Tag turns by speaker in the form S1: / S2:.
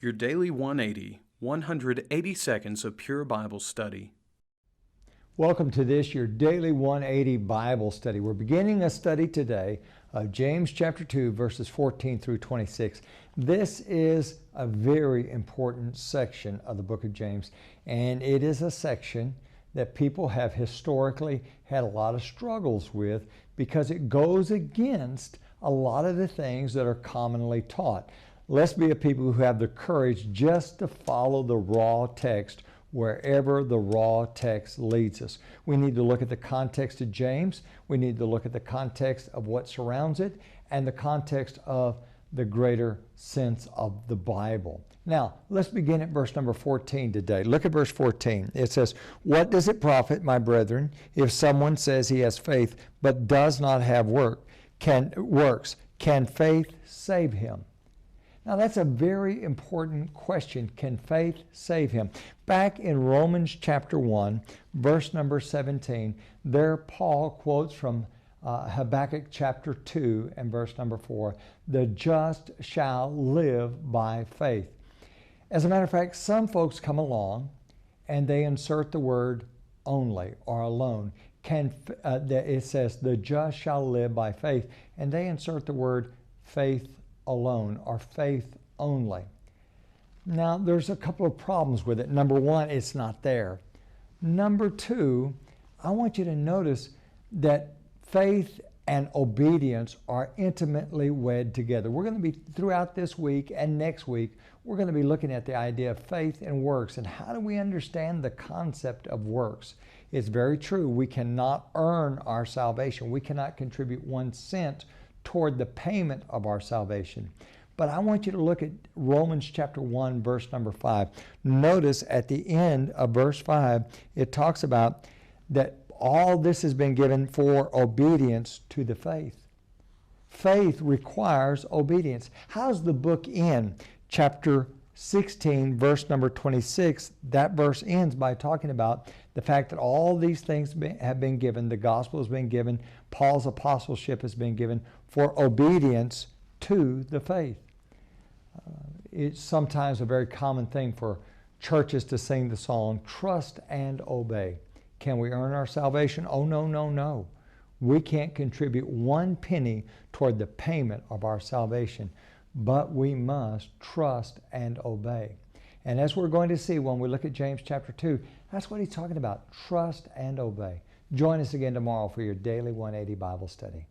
S1: Your Daily 180, 180 seconds of pure Bible study.
S2: Welcome to this, your Daily 180 Bible study. We're beginning a study today of James chapter 2, verses 14 through 26. This is a very important section of the book of James, and it is a section that people have historically had a lot of struggles with because it goes against a lot of the things that are commonly taught. Let's be a people who have the courage just to follow the raw text wherever the raw text leads us. We need to look at the context of James. We need to look at the context of what surrounds it and the context of the greater sense of the Bible. Now, let's begin at verse number 14 today. Look at verse 14. It says, "What does it profit, my brethren, if someone says he has faith but does not have works? Can faith save him?" Now that's a very important question. Can faith save him? Back in Romans chapter 1, verse number 17, there Paul quotes from Habakkuk chapter 2 and verse number 4, "The just shall live by faith." As a matter of fact, some folks come along and they insert the word only or alone. It says, "The just shall live by faith," and they insert the word faith alone or faith only. Now, there's a couple of problems with it. Number one, it's not there. Number two, I want you to notice that faith and obedience are intimately wed together. We're going to be, throughout this week and next week, we're going to be looking at the idea of faith and works and how do we understand the concept of works. It's very true. We cannot earn our salvation. We cannot contribute 1 cent toward the payment of our salvation. But I want you to look at Romans chapter 1, verse number 5. Notice at the end of verse 5, it talks about that all this has been given for obedience to the faith. Faith requires obedience. How's the book end? Chapter 16, verse number 26, that verse ends by talking about the fact that all these things have been given, the gospel has been given, Paul's apostleship has been given for obedience to the faith. It's sometimes a very common thing for churches to sing the song, "Trust and Obey." Can we earn our salvation? Oh, no, no, no. We can't contribute 1 penny toward the payment of our salvation, but we must trust and obey. And as we're going to see when we look at James chapter 2, that's what he's talking about, trust and obey. Join us again tomorrow for your Daily 180 Bible study.